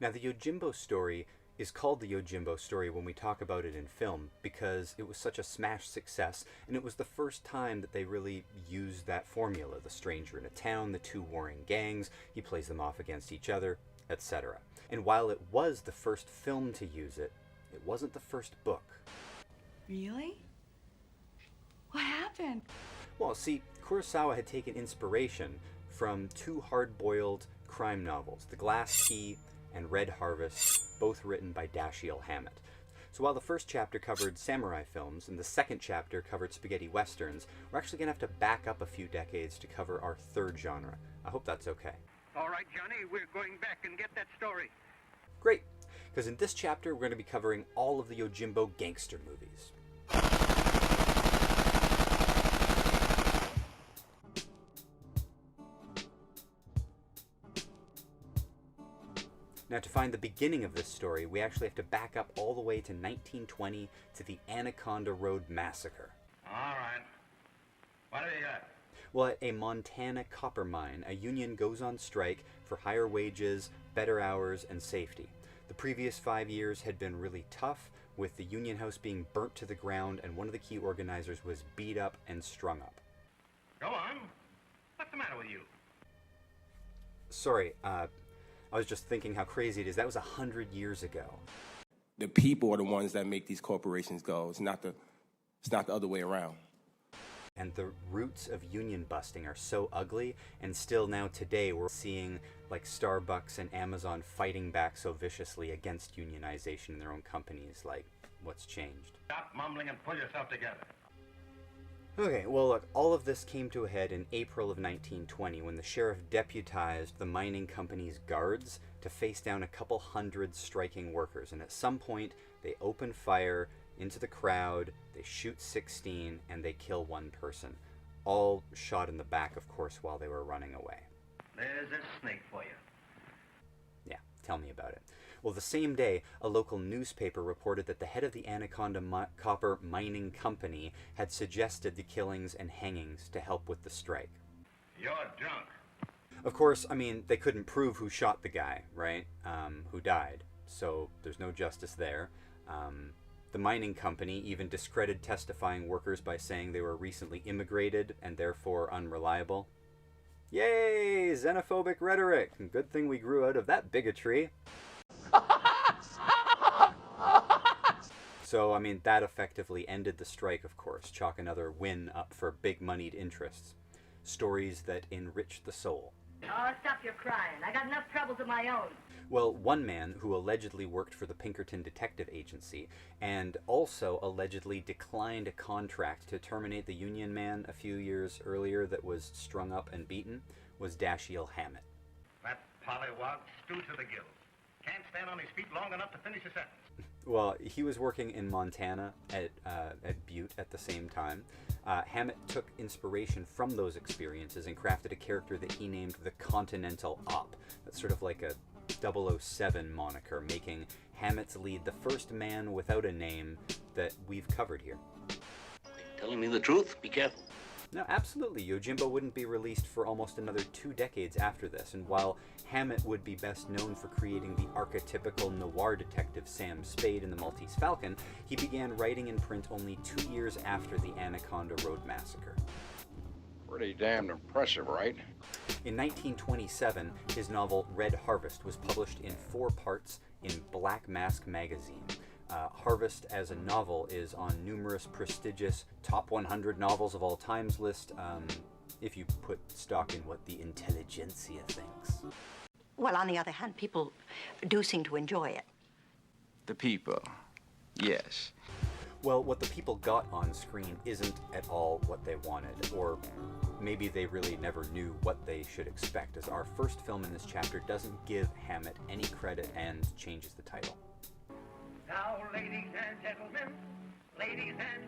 Now, the Yojimbo story is called the Yojimbo story when we talk about it in film because it was such a smash success, and it was the first time that they really used that formula. The stranger in a town, the two warring gangs, he plays them off against each other, etc. And while it was the first film to use it, it wasn't the first book. Really? What happened? Well, see, Kurosawa had taken inspiration from two hard-boiled crime novels, The Glass Key and Red Harvest, both written by Dashiel Hammett. So while the first chapter covered samurai films and the second chapter covered spaghetti westerns, we're actually going to have to back up a few decades to cover our third genre. I hope that's okay. All right, Johnny, we're going back and get that story. Great, because in this chapter we're going to be covering all of the Yojimbo gangster movies. Now, to find the beginning of this story, we actually have to back up all the way to 1920 to the Anaconda Road Massacre. All right. What have you got? Well, at a Montana copper mine, a union goes on strike for higher wages, better hours, and safety. The previous 5 years had been really tough, with the union house being burnt to the ground, and one of the key organizers was beat up and strung up. Go on. What's the matter with you? Sorry, I was just thinking how crazy it is. That was 100 years ago. The people are the ones that make these corporations go. It's not the other way around. And the roots of union busting are so ugly, and still now today we're seeing like Starbucks and Amazon fighting back so viciously against unionization in their own companies. Like, what's changed? Stop mumbling and pull yourself together. Okay, well look, all of this came to a head in April of 1920 when the sheriff deputized the mining company's guards to face down a couple hundred striking workers, and at some point they open fire into the crowd, they shoot 16, and they kill one person. All shot in the back, of course, while they were running away. There's a snake for you. Yeah, tell me about it. Well, the same day, a local newspaper reported that the head of the Anaconda Copper Mining Company had suggested the killings and hangings to help with the strike. You're drunk. Of course, I mean, they couldn't prove who shot the guy, right? Who died. So there's no justice there. The mining company even discredited testifying workers by saying they were recently immigrated and therefore unreliable. Yay! Xenophobic rhetoric! Good thing we grew out of that bigotry. So, I mean, that effectively ended the strike, of course. Chalk another win up for big-moneyed interests. Stories that enrich the soul. Oh, stop your crying. I got enough troubles of my own. Well, one man who allegedly worked for the Pinkerton Detective Agency and also allegedly declined a contract to terminate the union man a few years earlier that was strung up and beaten was Dashiel Hammett. That pollywog stew to the gills. Can't stand on his feet long enough to finish a sentence. Well, he was working in Montana at Butte at the same time. Hammett took inspiration from those experiences and crafted a character that he named the Continental Op. That's sort of like a 007 moniker, making Hammett's lead the first man without a name that we've covered here. Telling me the truth? Be careful. No, absolutely. Yojimbo wouldn't be released for almost another 2 decades after this, and while Hammett would be best known for creating the archetypical noir detective Sam Spade in The Maltese Falcon, he began writing in print only 2 years after the Anaconda Road Massacre. Pretty damned impressive, right? In 1927, his novel Red Harvest was published in 4 parts in Black Mask magazine. Harvest as a novel is on numerous prestigious top 100 novels of all times list, if you put stock in what the intelligentsia thinks. Well, on the other hand, people do seem to enjoy it. The people, yes. Well, what the people got on screen isn't at all what they wanted, or maybe they really never knew what they should expect, as our first film in this chapter doesn't give Hammett any credit and changes the title. Now, ladies and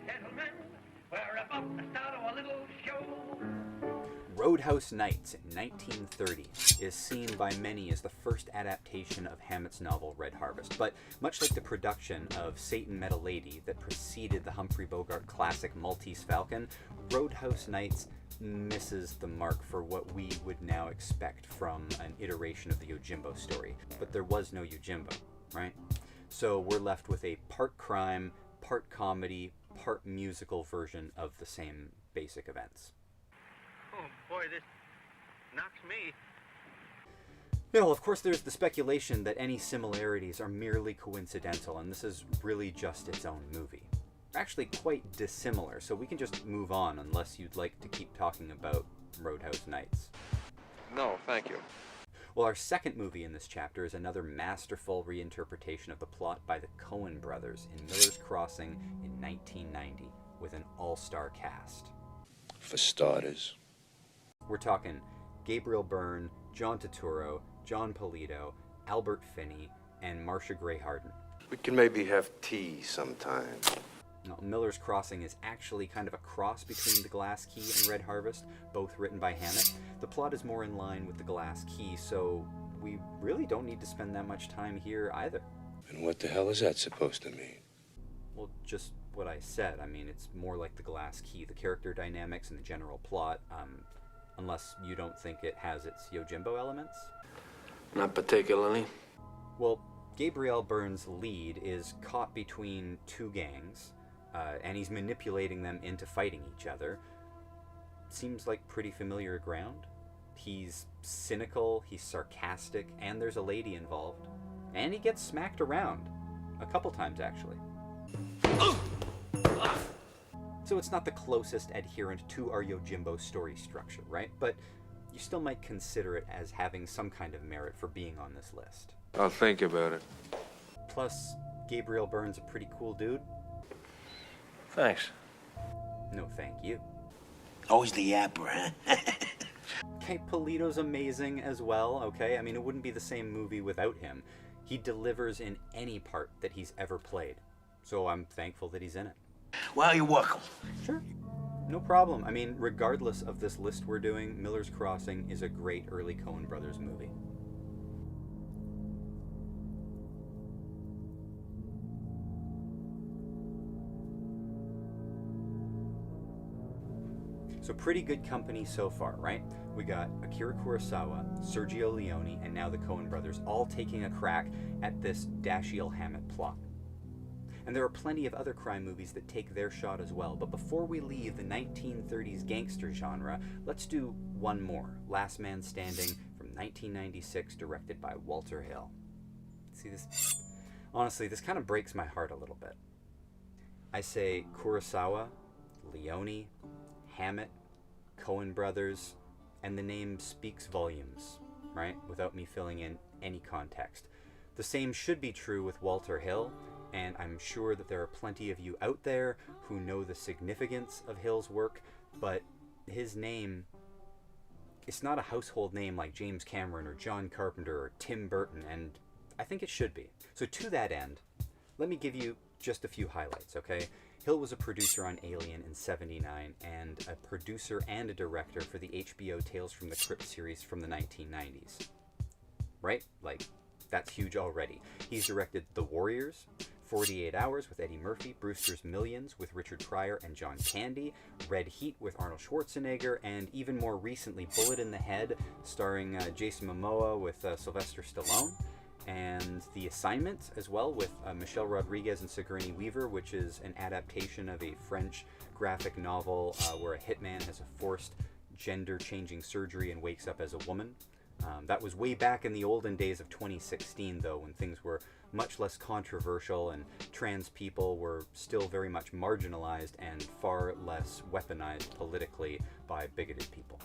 gentlemen, we're about to start our little show. Roadhouse Nights in 1930 is seen by many as the first adaptation of Hammett's novel Red Harvest, but much like the production of Satan Met a Lady that preceded the Humphrey Bogart classic Maltese Falcon, Roadhouse Nights misses the mark for what we would now expect from an iteration of the Yojimbo story. But there was no Yojimbo, right? So we're left with a part crime, part comedy, part musical version of the same basic events. Oh, boy, this knocks me. Well, of course, there's the speculation that any similarities are merely coincidental, and this is really just its own movie. Actually quite dissimilar, so we can just move on unless you'd like to keep talking about Roadhouse Nights. No, thank you. Well, our second movie in this chapter is another masterful reinterpretation of the plot by the Coen brothers in Miller's Crossing in 1990, with an all-star cast. For starters. We're talking Gabriel Byrne, John Turturro, John Polito, Albert Finney, and Marcia Gray Harden. We can maybe have tea sometime. Now, Miller's Crossing is actually kind of a cross between The Glass Key and Red Harvest, both written by Hammett. The plot is more in line with The Glass Key, so we really don't need to spend that much time here either. And what the hell is that supposed to mean? Well, just what I said. I mean, it's more like The Glass Key, the character dynamics and the general plot, unless you don't think it has its Yojimbo elements. Not particularly. Well, Gabriel Byrne's lead is caught between two gangs, and he's manipulating them into fighting each other. Seems like pretty familiar ground. He's cynical, he's sarcastic, and there's a lady involved. And he gets smacked around. A couple times, actually. So it's not the closest adherent to our Yojimbo story structure, right? But you still might consider it as having some kind of merit for being on this list. I'll think about it. Plus, Gabriel Byrne's a pretty cool dude. Thanks. No, thank you. Always the yapper, huh? Okay, Polito's amazing as well, okay? I mean, it wouldn't be the same movie without him. He delivers in any part that he's ever played. So I'm thankful that he's in it. Well, you're welcome. Sure. No problem. I mean, regardless of this list we're doing, Miller's Crossing is a great early Coen brothers movie. So pretty good company so far, right? We got Akira Kurosawa, Sergio Leone, and now the Coen brothers all taking a crack at this Dashiel Hammett plot. And there are plenty of other crime movies that take their shot as well, but before we leave the 1930s gangster genre, let's do one more, Last Man Standing from 1996, directed by Walter Hill. See this? Honestly, this kind of breaks my heart a little bit. I say Kurosawa, Leone, Hammett, Coen brothers, and the name speaks volumes, right? Without me filling in any context. The same should be true with Walter Hill, and I'm sure that there are plenty of you out there who know the significance of Hill's work, but his name, it's not a household name like James Cameron or John Carpenter or Tim Burton, and I think it should be. So to that end, let me give you just a few highlights, okay? Hill was a producer on Alien in '79 and a producer and a director for the HBO Tales from the Crypt series from the 1990s. Right? Like, that's huge already. He's directed The Warriors, 48 Hours with Eddie Murphy, Brewster's Millions with Richard Pryor and John Candy, Red Heat with Arnold Schwarzenegger, and even more recently, Bullet in the Head, starring Jason Momoa with Sylvester Stallone, and The Assignment as well with Michelle Rodriguez and Sigourney Weaver, which is an adaptation of a French graphic novel where a hitman has a forced gender-changing surgery and wakes up as a woman. That was way back in the olden days of 2016, though, when things were much less controversial and trans people were still very much marginalized and far less weaponized politically by bigoted people.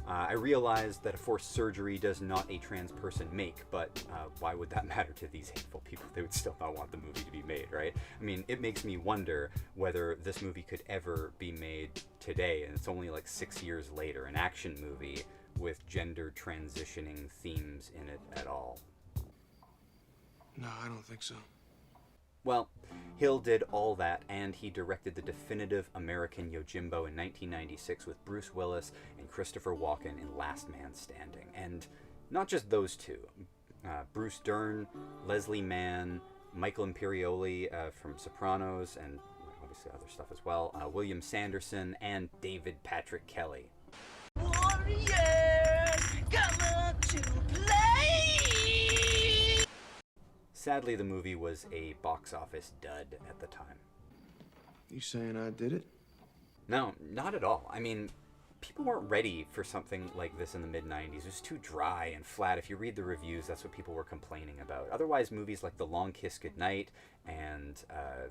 I realize that a forced surgery does not a trans person make, but why would that matter to these hateful people? They would still not want the movie to be made, right? I mean, it makes me wonder whether this movie could ever be made today, and it's only like 6 years later, an action movie with gender transitioning themes in it at all. No, I don't think so. Well, Hill did all that, and he directed the definitive American Yojimbo in 1996 with Bruce Willis and Christopher Walken in Last Man Standing. And not just those two. Bruce Dern, Leslie Mann, Michael Imperioli from Sopranos, and obviously other stuff as well, William Sanderson, and David Patrick Kelly. Warriors, come on to play! Sadly, the movie was a box office dud at the time. You saying I did it? No, not at all. I mean, people weren't ready for something like this in the mid-90s. It was too dry and flat. If you read the reviews, that's what people were complaining about. Otherwise, movies like The Long Kiss Goodnight and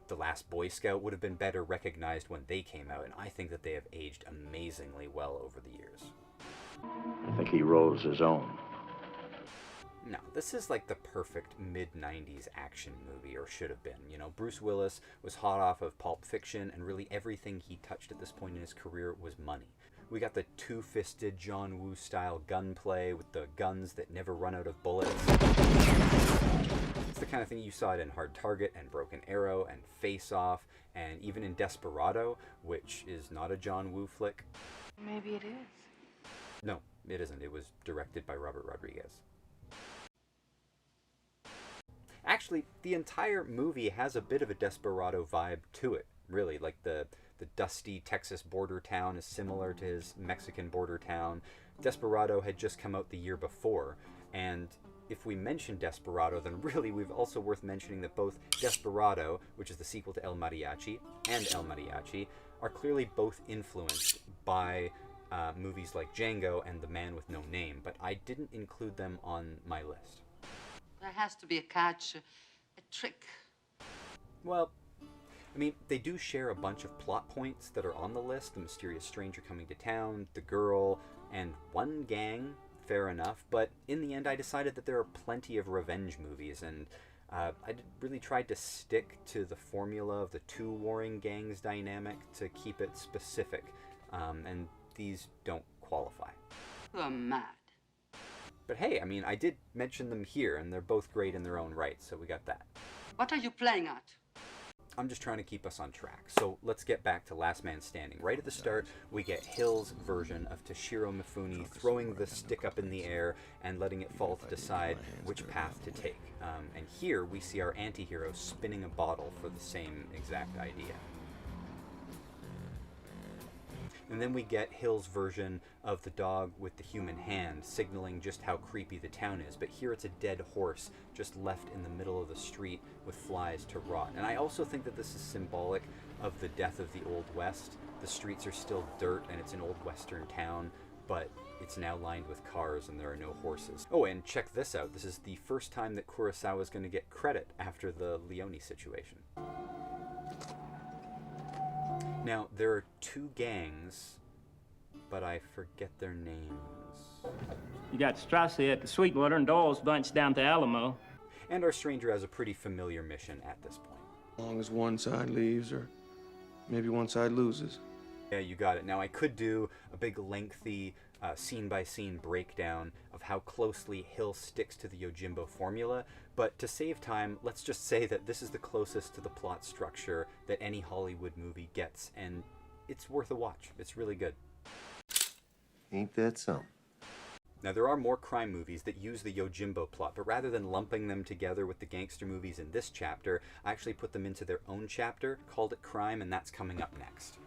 The Last Boy Scout would have been better recognized when they came out, and I think that they have aged amazingly well over the years. I think he rolls his own. No, this is like the perfect mid-90s action movie, or should have been. You know, Bruce Willis was hot off of Pulp Fiction, and really everything he touched at this point in his career was money. We got the two-fisted John Woo-style gunplay with the guns that never run out of bullets. It's the kind of thing you saw it in Hard Target and Broken Arrow and Face Off, and even in Desperado, which is not a John Woo flick. Maybe it is. No, it isn't. It was directed by Robert Rodriguez. Actually, the entire movie has a bit of a Desperado vibe to it, really. Like the dusty Texas border town is similar to his Mexican border town. Desperado had just come out the year before, and if we mention Desperado, then really we've also worth mentioning that both Desperado, which is the sequel to El Mariachi, and El Mariachi are clearly both influenced by movies like Django and The Man with No Name, but I didn't include them on my list. There has to be a catch, a trick. Well, I mean, they do share a bunch of plot points that are on the list. The mysterious stranger coming to town, the girl, and one gang, fair enough. But in the end, I decided that there are plenty of revenge movies, and I really tried to stick to the formula of the two warring gangs dynamic to keep it specific. And these don't qualify. You're mad. But hey, I mean, I did mention them here, and they're both great in their own right, so we got that. What are you playing at? I'm just trying to keep us on track. So let's get back to Last Man Standing. Right at the start, we get Hill's version of Toshiro Mifune throwing the stick up in the air and letting it fall to decide which path to take. And here we see our anti-hero spinning a bottle for the same exact idea. And then we get Hill's version of the dog with the human hand, signaling just how creepy the town is. But here it's a dead horse just left in the middle of the street with flies to rot. And I also think that this is symbolic of the death of the Old West. The streets are still dirt and it's an old western town, but it's now lined with cars and there are no horses. Oh, and check this out. This is the first time that Kurosawa is going to get credit after the Leone situation. Now, there are two gangs, but I forget their names. You got Strassi at the Sweetwater and Doyle's bunch down to Alamo. And our stranger has a pretty familiar mission at this point. As long as one side leaves, or maybe one side loses. Yeah, you got it. Now, I could do a big, lengthy, scene-by-scene breakdown of how closely Hill sticks to the Yojimbo formula, but to save time, let's just say that this is the closest to the plot structure that any Hollywood movie gets, and it's worth a watch. It's really good. Ain't that something? Now, there are more crime movies that use the Yojimbo plot, but rather than lumping them together with the gangster movies in this chapter, I actually put them into their own chapter, called it Crime, and that's coming up next.